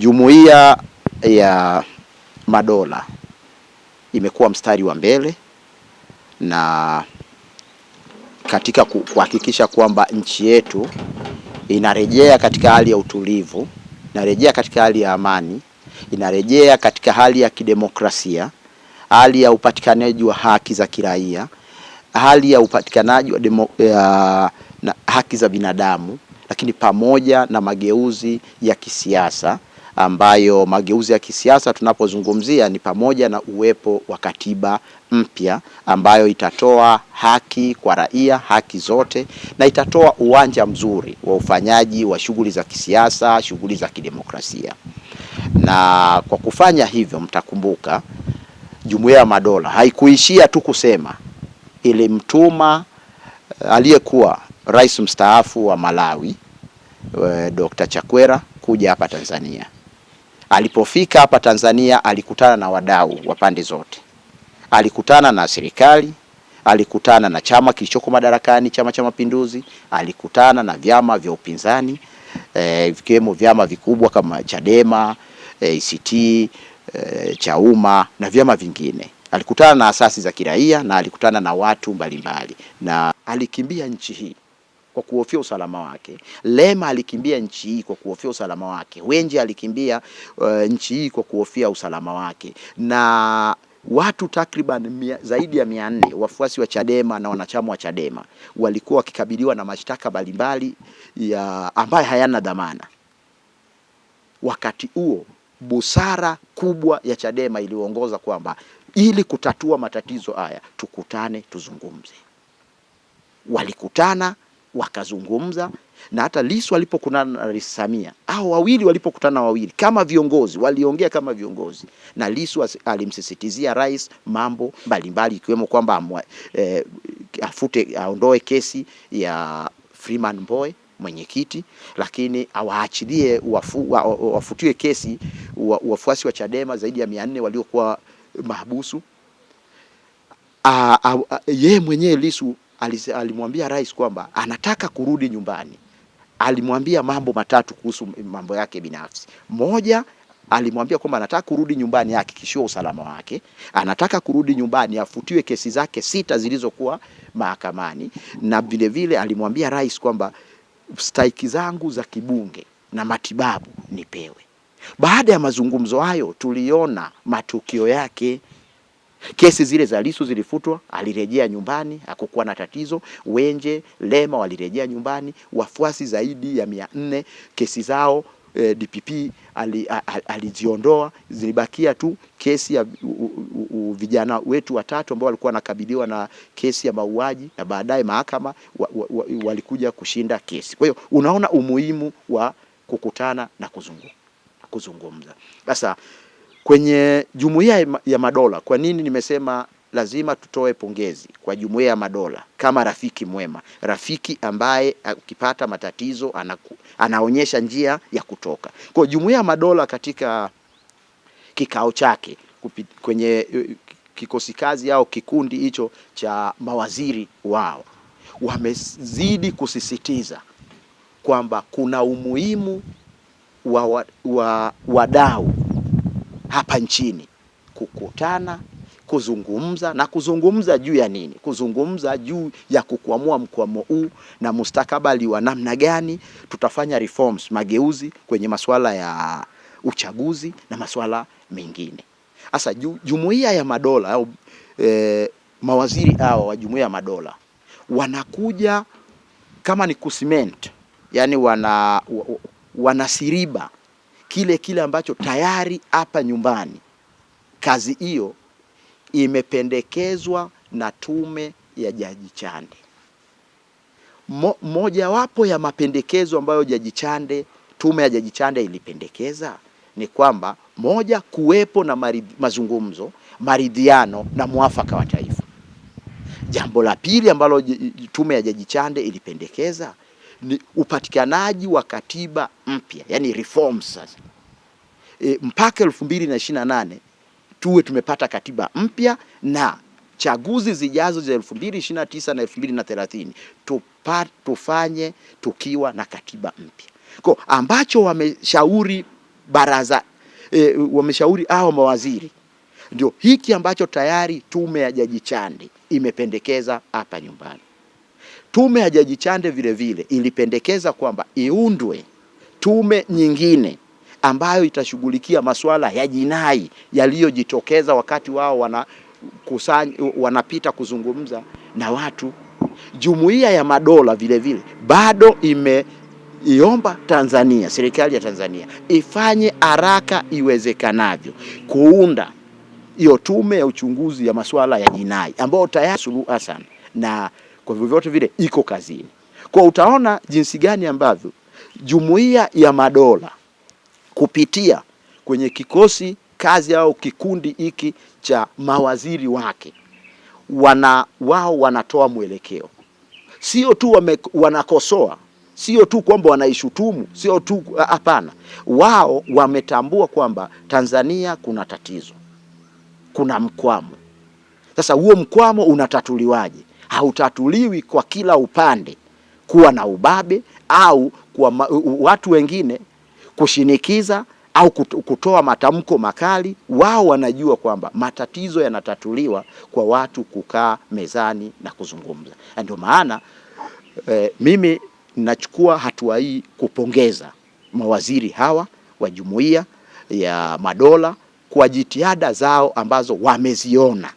Jumuiya ya Madola imekuwa mstari wa mbele na katika kuhakikisha kwamba nchi yetu inarejea katika hali ya utulivu, inarejea katika hali ya amani, inarejea katika hali ya kidemokrasia, hali ya upatikanaji wa haki za kiraia, hali ya upatikanaji wa na haki za binadamu, lakini pamoja na mageuzi ya kisiasa, ambayo mageuzi ya kisiasa tunapozungumzia ni pamoja na uwepo wa katiba mpya ambayo itatoa haki kwa raia, haki zote, na itatoa uwanja mzuri wa ufanyaji wa shughuli za kisiasa, shughuli za kidemokrasia. Na kwa kufanya hivyo, mtakumbuka Jumuiya ya Madola haikuishia tu kusema, ilimtuma aliyekuwa rais mstaafu wa Malawi Dr. Chakwera kuja hapa Tanzania. Alipofika hapa Tanzania alikutana na wadau wa pande zote. Alikutana na serikali, alikutana na chama kilichoko madarakani, Chama cha Mapinduzi, alikutana na vyama vya upinzani, vikiwemo vyama vikubwa kama Chadema, ACT, Chauma na vyama vingine. Alikutana na asasi za kiraia na alikutana na watu mbalimbali, na alikimbia nchi hii kwa kuhofia usalama wake. Lema alikimbia nchi hii kwa kuhofia usalama wake. Wenje alikimbia nchi hii kwa kuhofia usalama wake. Na watu takriban zaidi ya 400 wafuasi wa Chadema na wanachama wa Chadema walikuwa wakikabiliwa na mashtaka mbalimbali ambayo hayana dhamana. Wakati huo busara kubwa ya Chadema iliongoza kwamba ili kutatua matatizo haya tukutane, tuzungumze. Walikutana, wakazungumza, na hata Lissu walipokutana na Rais Samia, hao wawili walipokutana wawili kama viongozi, waliongea kama viongozi, na Lissu alimsisitizia rais mambo mbalimbali ikiwemo kwamba aondoe kesi ya Freeman Mbowe mwenyekiti, lakini awaachilie wafutiwe kesi wafuasi wa Chadema zaidi ya 400 waliokuwa mahabusu. Yeye mwenyewe Lissu alimwambia rais kwamba anataka kurudi nyumbani. Alimwambia mambo matatu kuhusu mambo yake binafsi. Moja, alimwambia kwamba anataka kurudi nyumbani ahakikishiwe usalama wake, anataka kurudi nyumbani afutiwe kesi zake 6 zilizokuwa mahakamani, na vile vile alimwambia rais kwamba stahiki zangu za kibunge na matibabu nipewe. Baada ya mazungumzo hayo tuliona matukio yake. Kesi zile za Lissu zilifutwa, alirejea nyumbani, hakukuwa na tatizo. Wenje, Lema walirejea nyumbani, wafuasi zaidi ya 400 kesi zao DPP aliziondoa. Zilibakia tu kesi ya vijana wetu watatu ambao walikuwa wanakabiliwa na kesi ya mauaji, na baadaye mahakama walikuja kushinda kesi. Kwa hiyo unaona umuhimu wa kukutana na kuzungumza. Sasa kwenye Jumuiya ya Madola, kwa nini nimesema lazima tutoe pongezi kwa Jumuiya ya Madola kama rafiki mwema, rafiki ambaye ukipata matatizo anaonyesha njia ya kutoka. Kwa Jumuiya ya Madola katika kikao chake kwenye kikosi kazi au kikundi hicho cha mawaziri wao, wamezidi kusisitiza kwamba kuna umuhimu wa wadau hapa nchini kukutana, kuzungumza. Na kuzungumza juu ya nini? Kuzungumza juu ya kukwamua mkwamo huu na mustakabali wa namna gani tutafanya reforms, mageuzi kwenye masuala ya uchaguzi na masuala mengine. Sasa Jumuiya ya Madola au mawaziri hao wa Jumuiya ya Madola wanakuja kama ni kucement, yani wanasiriba kile ambacho tayari hapa nyumbani kazi hiyo imependekezwa na tume ya Jaji Chande. Mojawapo ya mapendekezo ambayo tume ya Jaji Chande ilipendekeza ni kwamba, moja, kuwepo na mazungumzo, maridhiano na muafaka wa taifa. Jambo la pili ambalo tume ya Jaji Chande ilipendekeza ni upatikanaji wa katiba mpya, yani reforms. Sasa mpaka 2028 tuwe tumepata katiba mpya, na chaguzi zijazo za 2029 na 2030 tufanye tukiwa na katiba mpya. Kwa ambacho wameshauri baraza wameshauri hao mawaziri. Ndio hiki ambacho tayari tume ya Jaji Chande imependekeza hapa nyumbani. Tume ya Jaji Chande vile vile ilipendekeza kwamba iundwe tume nyingine ambayo itashughulikia masuala ya jinai yaliyojitokeza wakati wao wanapita kuzungumza na watu. Jumuiya ya Madola vile vile bado imeiomba Tanzania, serikali ya Tanzania ifanye haraka iwezekanavyo kuunda hiyo tume ya uchunguzi ya masuala ya jinai ambayo tayari Suluhu Hassan na kwa vyovyote vile iko kazini. Kwa utaona jinsi gani ambavyo Jumuiya ya Madola kupitia kwenye kikosi kazi au kikundi hiki cha mawaziri wake wao wanatoa mwelekeo. Sio tu wanakosoa, sio tu kwamba wanaishutumu, sio tu, hapana. Wao wametambua kwamba Tanzania kuna tatizo, kuna mkwamo. Sasa huo mkwamo unatatuliwaje? Hautatuliwi kwa kila upande kuwa na ubabe au kwa watu wengine kushinikiza au kutoa matamko makali. Wao wanajua kwamba matatizo yanatatuliwa kwa watu kukaa mezani na kuzungumza. Ndio maana mimi nachukua hatua hii kupongeza mawaziri hawa wa Jumuiya ya Madola kwa jitihada zao ambazo wameziona